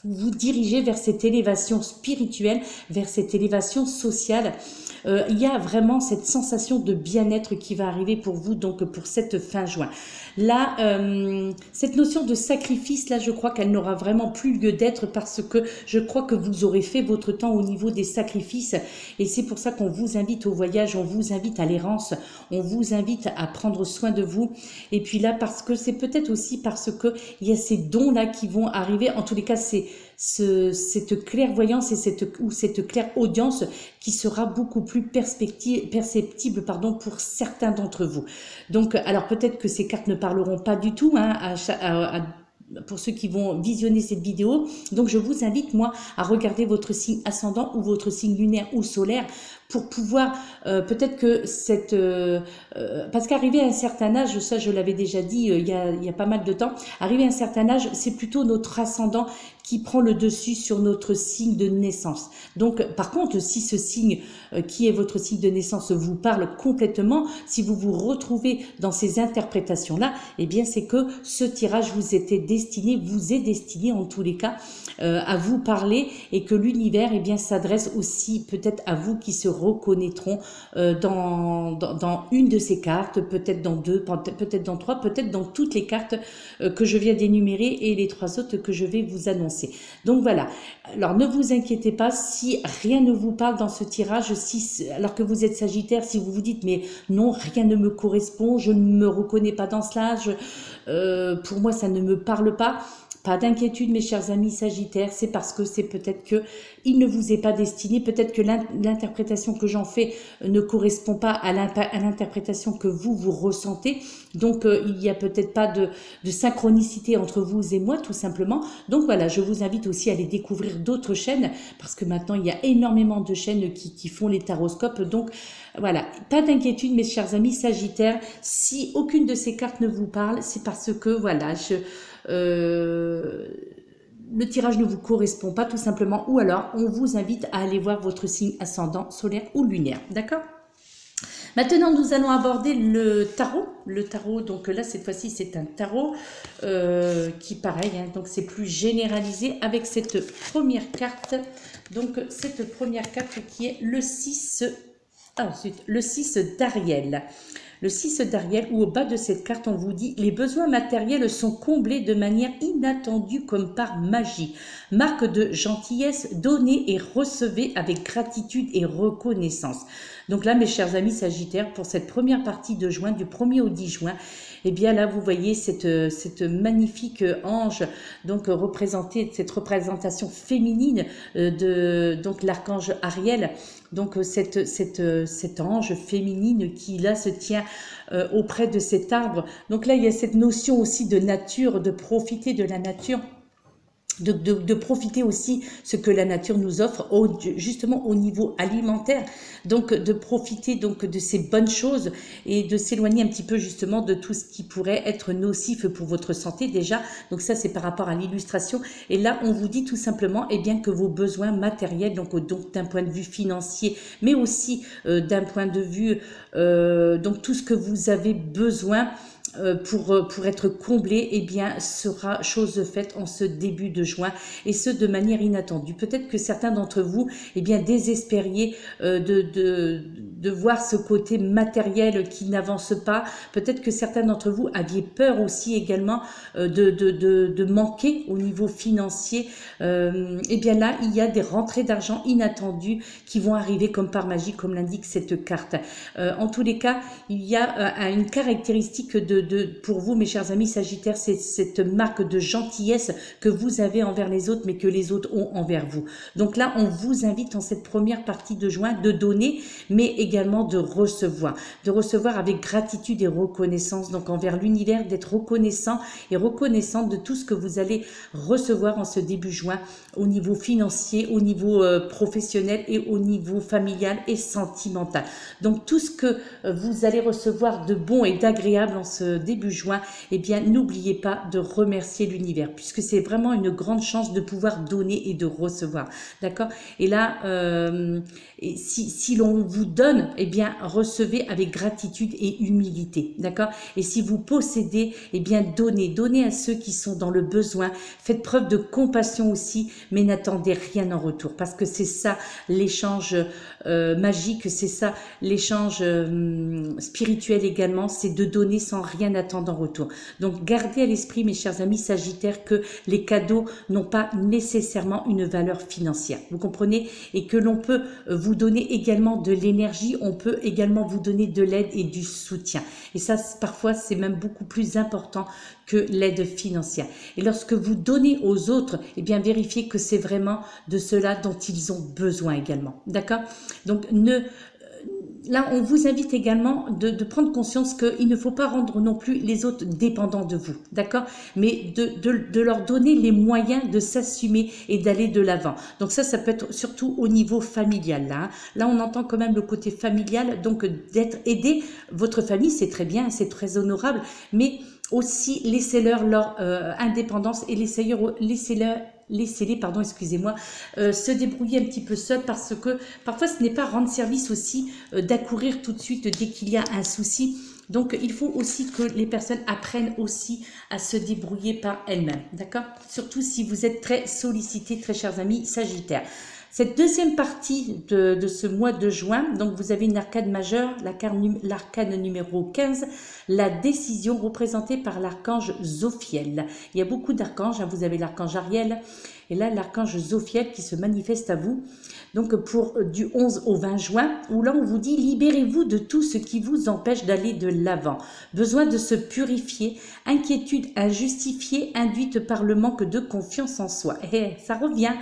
vous diriger vers cette élévation spirituelle, vers cette élévation sociale. Il y a vraiment cette sensation de bien-être qui va arriver pour vous, donc pour cette fin juin. Là, cette notion de sacrifice, là, je crois qu'elle n'aura vraiment plus lieu d'être parce que je crois que vous aurez fait votre temps au niveau des sacrifices et c'est pour ça qu'on vous invite au voyage, on vous invite à l'errance, on vous invite à prendre soin de vous. Et puis là, parce que c'est peut-être aussi parce que il y a ces dons-là qui vont arriver, en tous les cas, c'est cette clairvoyance et cette clairaudience qui sera beaucoup plus perceptible pour certains d'entre vous. Donc, alors peut-être que ces cartes ne parleront pas du tout hein, pour ceux qui vont visionner cette vidéo. Donc, je vous invite, moi, à regarder votre signe ascendant ou votre signe lunaire ou solaire pour pouvoir, peut-être que parce qu'arriver à un certain âge, ça je l'avais déjà dit il y a pas mal de temps, arriver à un certain âge, c'est plutôt notre ascendant qui prend le dessus sur notre signe de naissance. Donc, par contre, si ce signe qui est votre signe de naissance vous parle complètement, si vous vous retrouvez dans ces interprétations-là, eh bien, c'est que ce tirage vous est destiné en tous les cas à vous parler et que l'univers, eh bien, s'adresse aussi peut-être à vous qui se reconnaîtront dans une de ces cartes, peut-être dans deux, peut-être dans trois, peut-être dans toutes les cartes que je viens d'énumérer et les trois autres que je vais vous annoncer. Donc voilà, alors ne vous inquiétez pas si rien ne vous parle dans ce tirage, alors que vous êtes Sagittaire, si vous vous dites mais non, rien ne me correspond, je ne me reconnais pas dans cela, pour moi ça ne me parle pas. Pas d'inquiétude, mes chers amis Sagittaires, c'est parce que c'est peut-être que il ne vous est pas destiné, peut-être que l'interprétation que j'en fais ne correspond pas à l'interprétation que vous ressentez. Donc, il n'y a peut-être pas de synchronicité entre vous et moi, tout simplement. Donc voilà, je vous invite aussi à aller découvrir d'autres chaînes, parce que maintenant, il y a énormément de chaînes qui font les taroscopes. Donc voilà, pas d'inquiétude, mes chers amis Sagittaires. Si aucune de ces cartes ne vous parle, c'est parce que, voilà, le tirage ne vous correspond pas tout simplement, ou alors on vous invite à aller voir votre signe ascendant, solaire ou lunaire, d'accord? Maintenant, nous allons aborder le tarot. Le tarot, donc là, cette fois-ci, c'est un tarot qui, pareil, hein, donc c'est plus généralisé avec cette première carte. Donc, cette première carte qui est le 6, ensuite, le 6 d'Ariel. Le 6 d'Ariel, où au bas de cette carte, on vous dit « Les besoins matériels sont comblés de manière inattendue comme par magie. Marque de gentillesse, donnez et recevez avec gratitude et reconnaissance. » Donc là, mes chers amis Sagittaires, pour cette première partie de juin, du 1er au 10 juin, eh bien là, vous voyez cette magnifique ange, donc cette représentation féminine de donc l'archange Ariel. Donc cette ange féminine qui là se tient auprès de cet arbre. Donc là, il y a cette notion aussi de nature, de profiter de la nature. De profiter aussi ce que la nature nous offre justement au niveau alimentaire, donc de profiter donc de ces bonnes choses et de s'éloigner un petit peu justement de tout ce qui pourrait être nocif pour votre santé déjà. Donc ça, c'est par rapport à l'illustration, et là on vous dit tout simplement bien que vos besoins matériels, donc d'un point de vue financier, mais aussi d'un point de vue donc tout ce que vous avez besoin pour être comblé, bien sera chose faite en ce début de juin, et ce de manière inattendue. Peut-être que certains d'entre vous bien désespériez de voir ce côté matériel qui n'avance pas. Peut-être que certains d'entre vous aviez peur aussi également de manquer au niveau financier. Bien là, il y a des rentrées d'argent inattendues qui vont arriver comme par magie, comme l'indique cette carte. En tous les cas, il y a une caractéristique pour vous, mes chers amis Sagittaires, c'est cette marque de gentillesse que vous avez envers les autres, mais que les autres ont envers vous. Donc là, on vous invite en cette première partie de juin de donner, mais également de recevoir avec gratitude et reconnaissance, donc envers l'univers, d'être reconnaissant et reconnaissante de tout ce que vous allez recevoir en ce début juin, au niveau financier, au niveau professionnel et au niveau familial et sentimental. Donc tout ce que vous allez recevoir de bon et d'agréable en ce début juin, bien n'oubliez pas de remercier l'univers, puisque c'est vraiment une grande chance de pouvoir donner et de recevoir, d'accord? Et là, si l'on vous donne, bien recevez avec gratitude et humilité, d'accord? Et si vous possédez, bien donnez à ceux qui sont dans le besoin, faites preuve de compassion aussi, mais n'attendez rien en retour, parce que c'est ça l'échange magique, c'est ça l'échange spirituel également, c'est de donner sans rien attendre en retour. Donc gardez à l'esprit, mes chers amis Sagittaires, que les cadeaux n'ont pas nécessairement une valeur financière, vous comprenez, et que l'on peut vous donner également de l'énergie, on peut également vous donner de l'aide et du soutien, et ça parfois c'est même beaucoup plus important que l'aide financière. Et lorsque vous donnez aux autres, bien vérifiez que c'est vraiment de cela dont ils ont besoin également, d'accord? Donc là, on vous invite également de prendre conscience qu'il ne faut pas rendre non plus les autres dépendants de vous, d'accord? Mais de leur donner les moyens de s'assumer et d'aller de l'avant. Donc ça peut être surtout au niveau familial. Là, on entend quand même le côté familial, donc d'être aidé. Votre famille, c'est très bien, c'est très honorable, mais aussi laissez-leur leur indépendance et laissez-les, excusez-moi, se débrouiller un petit peu seuls, parce que parfois ce n'est pas rendre service aussi d'accourir tout de suite dès qu'il y a un souci. Donc il faut aussi que les personnes apprennent aussi à se débrouiller par elles-mêmes, d'accord? Surtout si vous êtes très sollicités, très chers amis Sagittaires. Cette deuxième partie de ce mois de juin, donc vous avez une arcade majeure, l'arcane numéro 15, la décision représentée par l'archange Zophiel. Il y a beaucoup d'archanges, vous avez l'archange Ariel, Et là, l'archange Zophiel qui se manifeste à vous. Donc pour du 11 au 20 juin, où là on vous dit libérez-vous de tout ce qui vous empêche d'aller de l'avant. Besoin de se purifier, inquiétude injustifiée induite par le manque de confiance en soi. Et ça revient.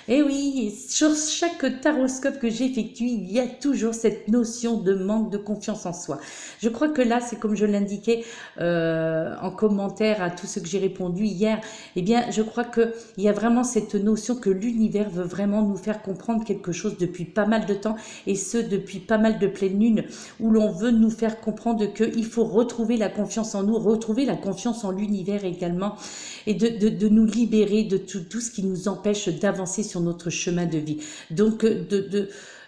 Et oui, sur chaque taroscope que j'effectue, il y a toujours cette notion de manque de confiance en soi. Je crois que là, c'est comme je l'indiquais en commentaire à tout ce que j'ai répondu hier, eh bien je crois qu'il y a vraiment cette notion que l'univers veut vraiment nous faire comprendre quelque chose depuis pas mal de temps, et ce depuis pas mal de pleines lunes, où l'on veut nous faire comprendre qu'il faut retrouver la confiance en nous, retrouver la confiance en l'univers également, et de nous libérer de tout ce qui nous empêche d'avancer sur notre chemin de vie. Donc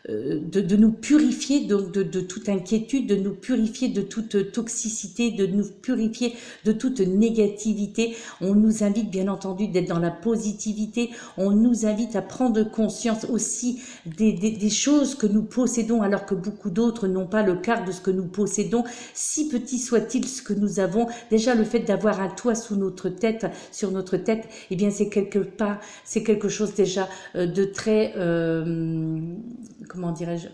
de nous purifier donc de toute inquiétude, de nous purifier de toute toxicité, de nous purifier de toute négativité. On nous invite bien entendu d'être dans la positivité, on nous invite à prendre conscience aussi des choses que nous possédons alors que beaucoup d'autres n'ont pas le quart de ce que nous possédons, si petit soit-il ce que nous avons. Déjà le fait d'avoir un toit sous notre tête, sur notre tête, eh bien c'est quelque chose déjà de très comment dirais-je,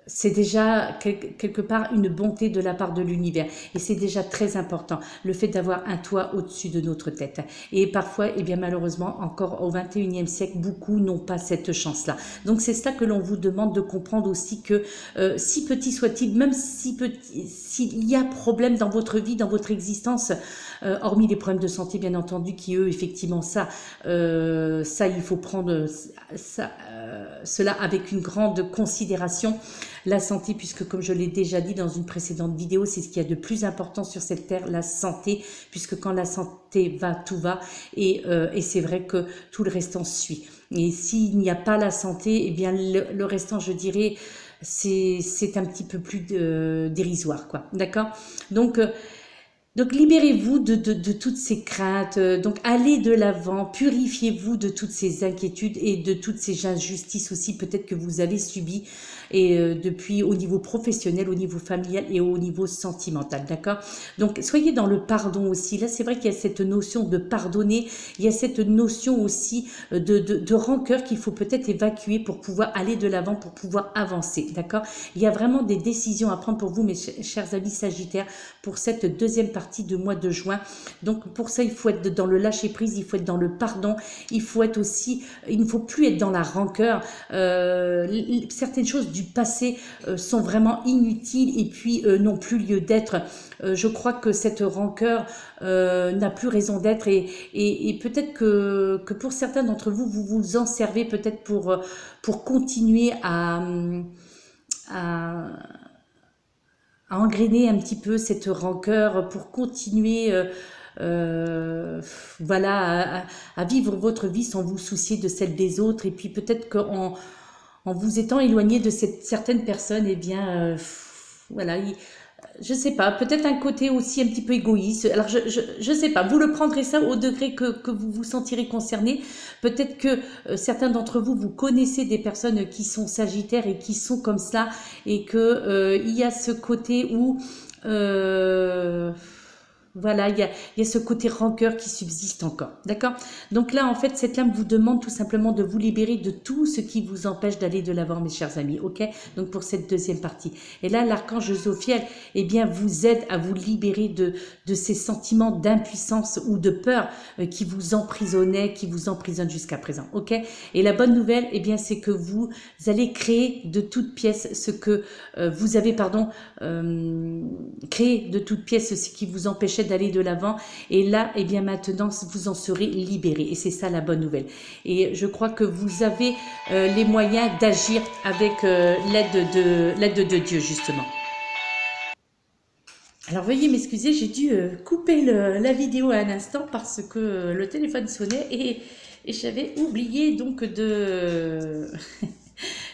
c'est déjà quelque part une bonté de la part de l'univers, et c'est déjà très important le fait d'avoir un toit au-dessus de notre tête. Et parfois, eh bien malheureusement, encore au 21e siècle, beaucoup n'ont pas cette chance-là. Donc c'est ça que l'on vous demande de comprendre aussi, que si petit soit-il, même si petit, s'il y a problème dans votre vie, dans votre existence, hormis les problèmes de santé bien entendu, qui eux effectivement ça il faut prendre cela avec une grande considération. La santé, puisque comme je l'ai déjà dit dans une précédente vidéo, c'est ce qu'il y a de plus important sur cette terre, la santé, puisque quand la santé va, tout va, et c'est vrai que tout le restant suit. Et s'il n'y a pas la santé, eh bien le restant, je dirais, c'est un petit peu plus dérisoire, quoi. D'accord ? Donc libérez-vous de toutes ces craintes, donc allez de l'avant, purifiez-vous de toutes ces inquiétudes et de toutes ces injustices aussi peut-être que vous avez subies, et depuis au niveau professionnel, au niveau familial et au niveau sentimental, d'accord? Donc soyez dans le pardon aussi. Là c'est vrai qu'il y a cette notion de pardonner, il y a cette notion aussi de rancœur qu'il faut peut-être évacuer pour pouvoir aller de l'avant, pour pouvoir avancer, d'accord? Il y a vraiment des décisions à prendre pour vous, mes chers amis Sagittaires, pour cette deuxième partie de mois de juin. Donc pour ça il faut être dans le lâcher prise, il faut être dans le pardon, il faut être aussi, il ne faut plus être dans la rancœur. Certaines choses du passé sont vraiment inutiles et puis n'ont plus lieu d'être. Je crois que cette rancœur n'a plus raison d'être, et peut-être que pour certains d'entre vous, vous vous en servez peut-être pour continuer à engrainer un petit peu cette rancœur, pour continuer voilà, à vivre votre vie sans vous soucier de celle des autres. Et puis peut-être qu'en vous étant éloigné de certaines personnes, eh bien voilà, je sais pas, peut-être un côté aussi un petit peu égoïste. Alors je sais pas, vous le prendrez ça au degré que vous vous sentirez concerné. Peut-être que certains d'entre vous, vous connaissez des personnes qui sont sagittaires et qui sont comme ça, et que il y a ce côté où voilà, il y a ce côté rancœur qui subsiste encore, d'accord? Donc là, en fait, cette lame vous demande tout simplement de vous libérer de tout ce qui vous empêche d'aller de l'avant, mes chers amis, ok? Donc pour cette deuxième partie. Et là, l'archange Zophiel, eh bien, vous aide à vous libérer de ces sentiments d'impuissance ou de peur qui vous emprisonnaient, qui vous emprisonnent jusqu'à présent, ok? Et la bonne nouvelle, eh bien, c'est que vous allez créer de toutes pièces ce que vous avez, créé de toutes pièces ce qui vous empêchait d'aller de l'avant, et là, et bien maintenant, vous en serez libéré, et c'est ça la bonne nouvelle. Et je crois que vous avez les moyens d'agir avec l'aide de Dieu, justement. Alors veuillez m'excuser, j'ai dû couper la vidéo à un instant parce que le téléphone sonnait, et j'avais oublié donc de...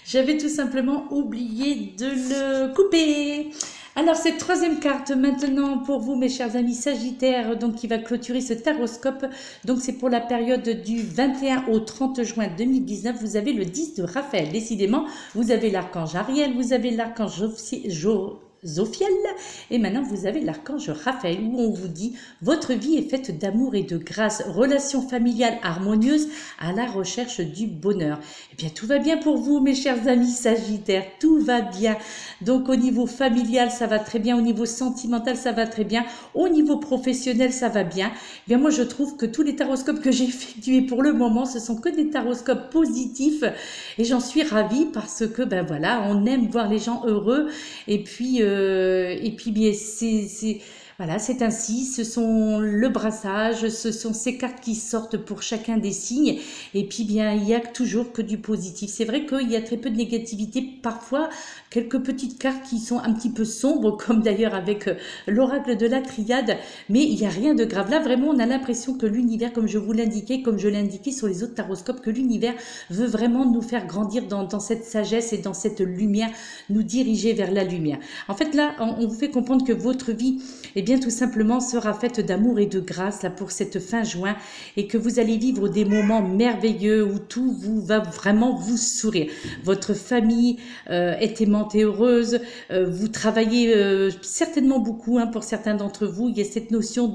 j'avais tout simplement oublié de le couper. Alors cette troisième carte maintenant pour vous, mes chers amis Sagittaires, donc qui va clôturer ce taroscope. Donc c'est pour la période du 21 au 30 juin 2019. Vous avez le 10 de Raphaël. Décidément, vous avez l'archange Ariel, vous avez l'archange Zophiel. Et maintenant, vous avez l'archange Raphaël où on vous dit « Votre vie est faite d'amour et de grâce, relation familiale harmonieuse à la recherche du bonheur. » Eh bien, tout va bien pour vous, mes chers amis Sagittaires, tout va bien. Donc, au niveau familial, ça va très bien. Au niveau sentimental, ça va très bien. Au niveau professionnel, ça va bien. Eh bien, moi, je trouve que tous les taroscopes que j'ai effectués pour le moment, ce sont que des taroscopes positifs. Et j'en suis ravie parce que, ben voilà, on aime voir les gens heureux. Et puis bien, voilà, c'est ainsi, ce sont le brassage, ce sont ces cartes qui sortent pour chacun des signes, et puis bien, il n'y a toujours que du positif. C'est vrai qu'il y a très peu de négativité, parfois quelques petites cartes qui sont un petit peu sombres, comme d'ailleurs avec l'oracle de la triade, mais il n'y a rien de grave. Là, vraiment, on a l'impression que l'univers, comme je vous l'indiquais, comme je l'ai indiqué sur les autres taroscopes, que l'univers veut vraiment nous faire grandir dans cette sagesse et dans cette lumière, nous diriger vers la lumière. En fait, là, on vous fait comprendre que votre vie, eh bien, tout simplement, sera faite d'amour et de grâce là, pour cette fin juin et que vous allez vivre des moments merveilleux où tout va vraiment vous sourire. Votre famille est aimante et heureuse. Vous travaillez certainement beaucoup, hein, pour certains d'entre vous. Il y a cette notion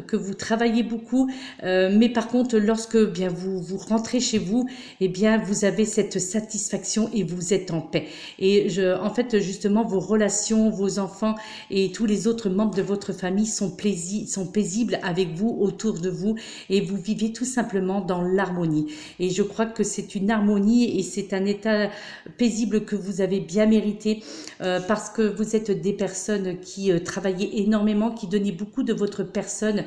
que vous travaillez beaucoup, mais par contre, lorsque bien vous rentrez chez vous, eh bien, vous avez cette satisfaction et vous êtes en paix. Et en fait, justement, vos relations, vos enfants et tous les autres membres de votre famille sont paisibles avec vous, autour de vous, et vous vivez tout simplement dans l'harmonie. Et je crois que c'est une harmonie et c'est un état paisible que vous avez bien mérité parce que vous êtes des personnes qui travaillaient énormément, qui donnaient beaucoup de votre personne,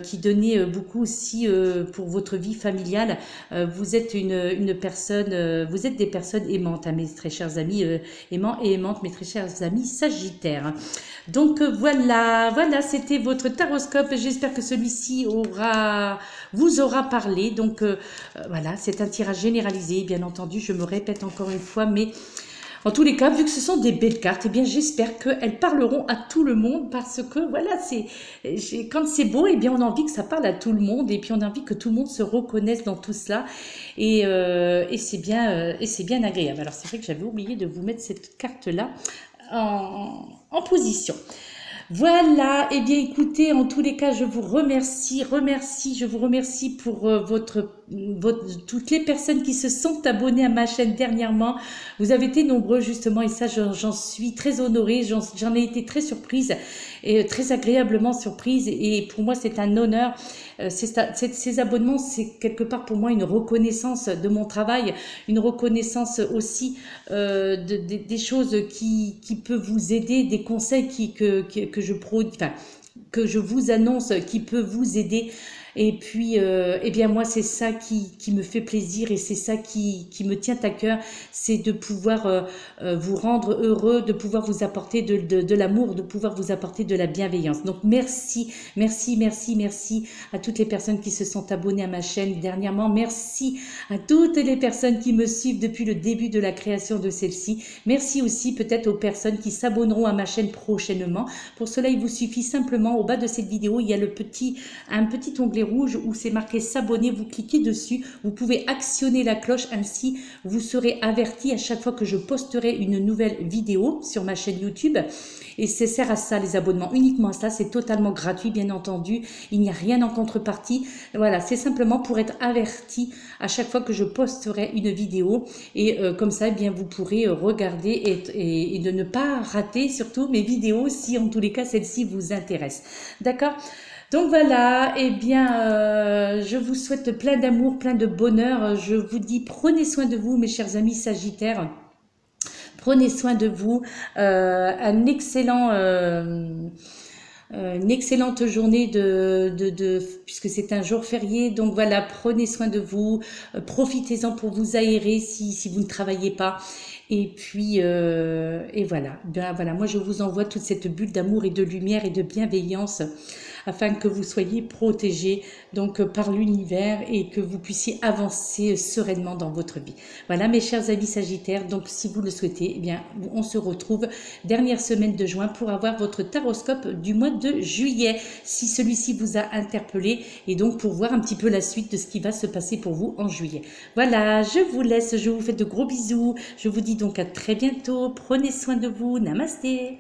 qui donnaient beaucoup aussi pour votre vie familiale. Vous êtes une personne, vous êtes des personnes aimantes, hein, mes très chers amis aimants et aimantes, mes très chers amis Sagittaires. Donc voilà, c'était votre taroscope. J'espère que celui-ci vous aura parlé. Donc voilà, c'est un tirage généralisé, bien entendu. Je me répète encore une fois, mais en tous les cas, vu que ce sont des belles cartes, eh bien j'espère qu'elles parleront à tout le monde parce que voilà, quand c'est beau, eh bien on a envie que ça parle à tout le monde et puis on a envie que tout le monde se reconnaisse dans tout cela et c'est bien agréable. Alors c'est vrai que j'avais oublié de vous mettre cette carte-là en position. Voilà, et bien écoutez, en tous les cas, je vous remercie pour toutes les personnes qui se sont abonnées à ma chaîne dernièrement. Vous avez été nombreux justement et ça, j'en suis très honorée, j'en ai été très surprise et très agréablement surprise et pour moi, c'est un honneur. Ces abonnements, c'est quelque part pour moi une reconnaissance de mon travail, une reconnaissance aussi des choses qui peuvent vous aider, des conseils que je vous annonce qui peut vous aider. Et puis, eh bien moi, c'est ça qui me fait plaisir et c'est ça qui me tient à cœur, c'est de pouvoir vous rendre heureux, de pouvoir vous apporter de l'amour, de pouvoir vous apporter de la bienveillance. Donc merci à toutes les personnes qui se sont abonnées à ma chaîne dernièrement. Merci à toutes les personnes qui me suivent depuis le début de la création de celle-ci. Merci aussi peut-être aux personnes qui s'abonneront à ma chaîne prochainement. Pour cela, il vous suffit simplement, au bas de cette vidéo, il y a un petit onglet rouge où c'est marqué s'abonner, vous cliquez dessus, vous pouvez actionner la cloche, ainsi vous serez averti à chaque fois que je posterai une nouvelle vidéo sur ma chaîne YouTube et ça sert à ça les abonnements, uniquement à ça, c'est totalement gratuit bien entendu, il n'y a rien en contrepartie, voilà, c'est simplement pour être averti à chaque fois que je posterai une vidéo et comme ça, eh bien, vous pourrez regarder et de ne pas rater surtout mes vidéos si en tous les cas celle-ci vous intéresse, d'accord? Donc voilà, eh bien, je vous souhaite plein d'amour, plein de bonheur. Je vous dis, prenez soin de vous, mes chers amis Sagittaires. Prenez soin de vous. Une excellente journée puisque c'est un jour férié. Donc voilà, prenez soin de vous. Profitez-en pour vous aérer si vous ne travaillez pas. Et puis, et voilà. Ben, voilà, moi je vous envoie toute cette bulle d'amour et de lumière et de bienveillance afin que vous soyez protégés donc par l'univers et que vous puissiez avancer sereinement dans votre vie. Voilà mes chers amis Sagittaires, donc si vous le souhaitez, eh bien on se retrouve dernière semaine de juin pour avoir votre taroscope du mois de juillet, si celui-ci vous a interpellé et donc pour voir un petit peu la suite de ce qui va se passer pour vous en juillet. Voilà, je vous laisse, je vous fais de gros bisous, je vous dis donc à très bientôt, prenez soin de vous, namasté.